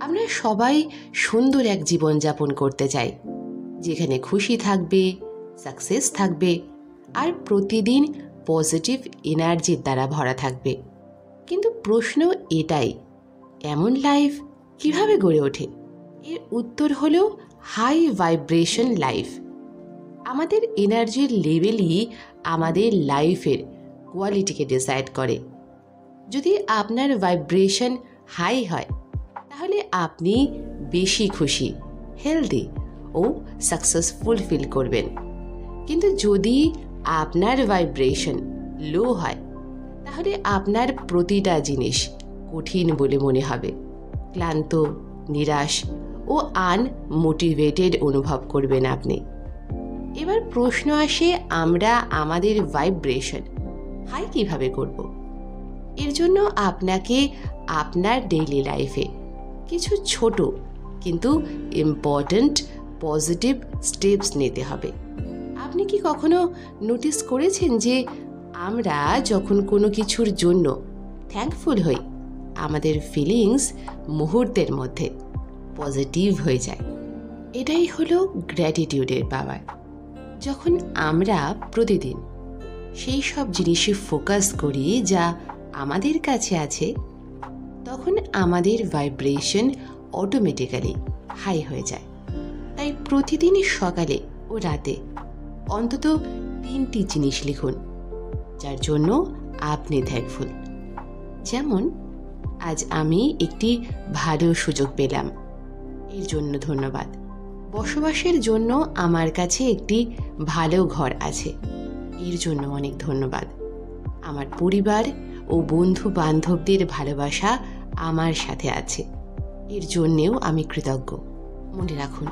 আমরা সবাই সুন্দর এক জীবনযাপন করতে চাই, যেখানে খুশি থাকবে, সাকসেস থাকবে আর প্রতিদিন পজিটিভ এনার্জির দ্বারা ভরা থাকবে। কিন্তু প্রশ্ন এটাই, এমন লাইফ কিভাবে গড়ে ওঠে? এর উত্তর হলো হাই ভাইব্রেশন লাইফ। আমাদের এনার্জির লেভেলই আমাদের লাইফের কোয়ালিটিকে ডিসাইড করে। যদি আপনার ভাইব্রেশন হাই হয়, তাহলে আপনি বেশি খুশি, হেলদি ও সাকসেসফুল ফিল করবেন। কিন্তু যদি আপনার ভাইব্রেশন লো হয়, তাহলে আপনার প্রতিটা জিনিস কঠিন বলে মনে হবে, ক্লান্ত, নিরাশ ও আনমোটিভেটেড অনুভব করবেন আপনি। এবার প্রশ্ন আসে, আমরা আমাদের ভাইব্রেশন হাই কিভাবে করব? এর জন্য আপনাকে আপনার ডেইলি লাইফে কিছু ছোট কিন্তু ইম্পর্ট্যান্ট পজিটিভ স্টেপস নিতে হবে। আপনি কি কখনো নোটিস করেছেন যে আমরা যখন কোনো কিছুর জন্য থ্যাঙ্কফুল হই, আমাদের ফিলিংস মুহূর্তের মধ্যে পজিটিভ হয়ে যায়? এটাই হলো গ্র্যাটিটিউডের পাওয়ার। যখন আমরা প্রতিদিন সেই সব জিনিসে ফোকাস করি যা আমাদের কাছে আছে, তখন আমাদের ভাইব্রেশন অটোমেটিক্যালি হাই হয়ে যায়। তাই প্রতিদিন সকালে ও রাতে অন্তত 3টি জিনিস লিখুন যার জন্য আপনি থ্যাঙ্কফুল। যেমন, আজ আমি একটি ভালো সুযোগ পেলাম, এর জন্য ধন্যবাদ। বসবাসের জন্য আমার কাছে একটি ভালো ঘর আছে, এর জন্য অনেক ধন্যবাদ। আমার পরিবার ও বন্ধু বান্ধবদের ভালোবাসা আমার সাথে আছে, এর জন্যেও আমি কৃতজ্ঞ। মনে রাখুন,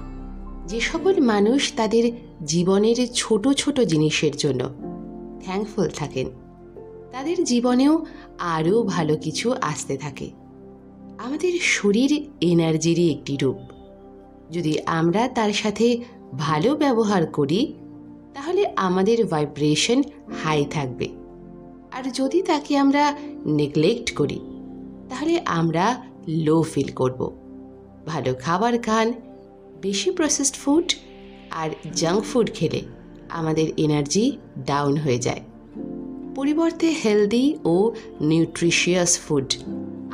যে সকল মানুষ তাদের জীবনের ছোট ছোট জিনিসের জন্য থ্যাঙ্কফুল থাকেন, তাদের জীবনেও আরও ভালো কিছু আসতে থাকে। আমাদের শরীর এনার্জিরই একটি রূপ। যদি আমরা তার সাথে ভালো ব্যবহার করি, তাহলে আমাদের ভাইব্রেশন হাই থাকবে। আর যদি তাকে আমরা নেগলেক্ট করি, তাহলে আমরা লো ফিল করব। ভালো খাবার খান, বেশি প্রসেসড ফুড আর জাঙ্ক ফুড খেলে আমাদের এনার্জি ডাউন হয়ে যায়। পরিবর্তে হেলদি ও নিউট্রিশিয়াস ফুড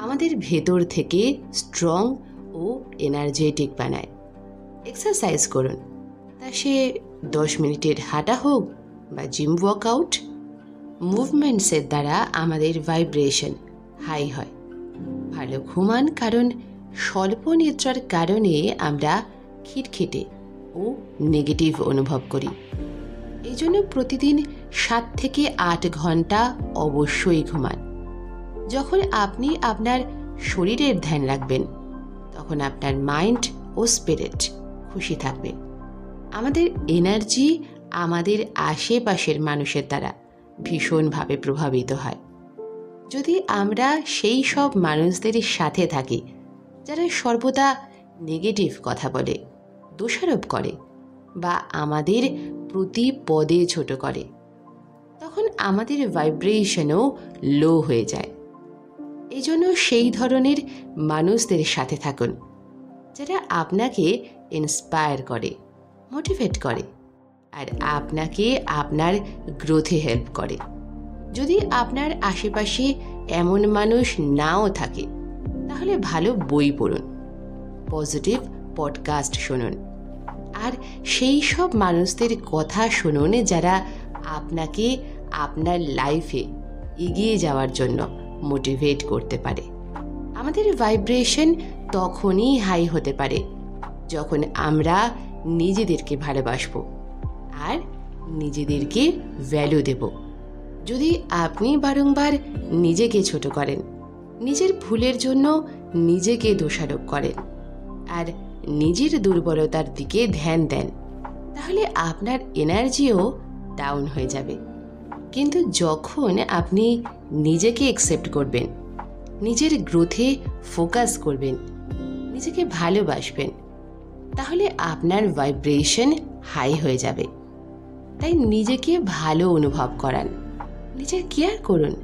আমাদের ভেতর থেকে স্ট্রং ও এনার্জেটিক বানায়। এক্সারসাইজ করুন, তা সে 10 মিনিটের হাঁটা হোক বা জিম ওয়ার্কআউট। মুভমেন্টসের দ্বারা আমাদের ভাইব্রেশন হাই হয়। ভালো ঘুমান, কারণ স্বল্প নিদ্রার কারণে আমরা খিটখিটে ও নেগেটিভ অনুভব করি। এই জন্য প্রতিদিন 7 থেকে 8 ঘন্টা অবশ্যই ঘুমান। যখন আপনি আপনার শরীরের ধ্যান রাখবেন, তখন আপনার মাইন্ড ও স্পিরিট খুশি থাকবে। আমাদের এনার্জি আমাদের আশেপাশের মানুষের দ্বারা ভীষণভাবে প্রভাবিত হয়। যদি আমরা সেই সব মানুষদের সাথে থাকি যারা সর্বদা নেগেটিভ কথা বলে, দোষারোপ করে বা আমাদের প্রতি পদে ছোট করে, তখন আমাদের ভাইব্রেশনও লো হয়ে যায়। এই জন্য সেই ধরনের মানুষদের সাথে থাকুন যারা আপনাকে ইন্সপায়ার করে, মোটিভেট করে আর আপনাকে আপনার গ্রোথে হেল্প করে। যদি আপনার আশেপাশে এমন মানুষ নাও থাকে, তাহলে ভালো বই পড়ুন, পজিটিভ পডকাস্ট শুনুন আর সেই সব মানুষদের কথা শুনুন যারা আপনাকে আপনার লাইফে এগিয়ে যাওয়ার জন্য মোটিভেট করতে পারে। আমাদের ভাইব্রেশন তখনই হাই হতে পারে যখন আমরা নিজেদেরকে ভালোবাসবো আর নিজেদেরকে ভ্যালু দেব। যদি আপনি বারংবার নিজেকে ছোট করেন, নিজের ভুলের জন্য নিজেকে দোষারোপ করেন আর নিজের দুর্বলতার দিকে ধ্যান দেন, তাহলে আপনার এনার্জিও ডাউন হয়ে যাবে। কিন্তু যখন আপনি নিজেকে অ্যাকসেপ্ট করবেন, নিজের গ্রোথে ফোকাস করবেন, নিজেকে ভালোবাসবেন, তাহলে আপনার ভাইব্রেশন হাই হয়ে যাবে। তাই নিজেকে ভালো অনুভব করান, নিজের কেয়ার করুন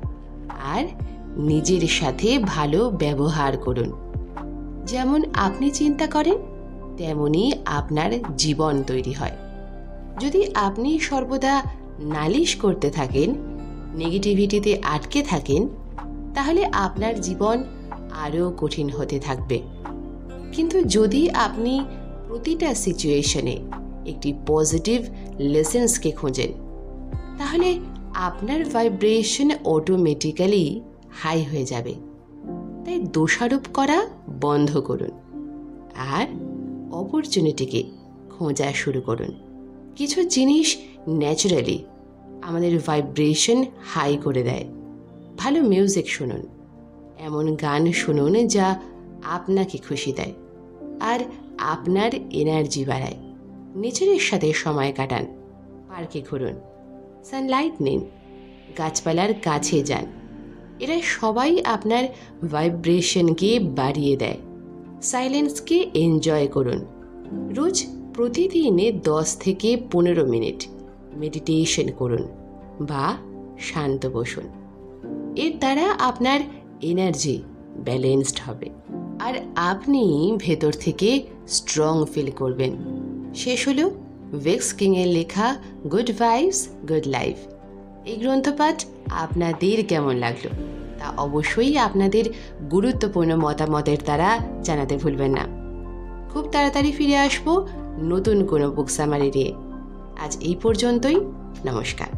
আর নিজের সাথে ভালো ব্যবহার করুন। যেমন আপনি চিন্তা করেন তেমনই আপনার জীবন তৈরি হয়। যদি আপনি সর্বদা নালিশ করতে থাকেন, নেগেটিভিটিতে আটকে থাকেন, তাহলে আপনার জীবন আরও কঠিন হতে থাকবে। কিন্তু যদি আপনি প্রতিটা সিচুয়েশনে একটি পজিটিভ লেসেন্সকে খোঁজেন, তাহলে আপনার ভাইব্রেশন অটোমেটিক্যালি হাই হয়ে যাবে। তাই দোষারোপ করা বন্ধ করুন আর অপরচুনিটিকে খোঁজা শুরু করুন। কিছু জিনিস ন্যাচারালি আমাদের ভাইব্রেশন হাই করে দেয়। ভালো মিউজিক শুনুন, এমন গান শুনুন যা আপনাকে খুশি দেয় আর আপনার এনার্জি বাড়ায়। নেচারের সাথে সময় কাটান, পার্কে ঘুরুন, সানলাইট নিন, গাছপালার কাছে যান। এরা সবাই আপনার ভাইব্রেশনকে বাড়িয়ে দেয়। সাইলেন্সকে এনজয় করুন। রোজ প্রতিদিনে 10 থেকে 15 মিনিট মেডিটেশন করুন বা শান্ত বসুন। এর দ্বারা আপনার এনার্জি ব্যালেন্সড হবে আর আপনি ভেতর থেকে স্ট্রং ফিল করবেন। শেষ হলো ভিক্স কিংয়ের লেখা গুড ভাইবস গুড লাইফ। এই গ্রন্থপাঠ আপনাদের কেমন লাগলো তা অবশ্যই আপনাদের গুরুত্বপূর্ণ মতামতের দ্বারা জানাতে ভুলবেন না। খুব তাড়াতাড়ি ফিরে আসবো নতুন কোনো বুক সামারি নিয়ে। আজ এই পর্যন্তই। নমস্কার।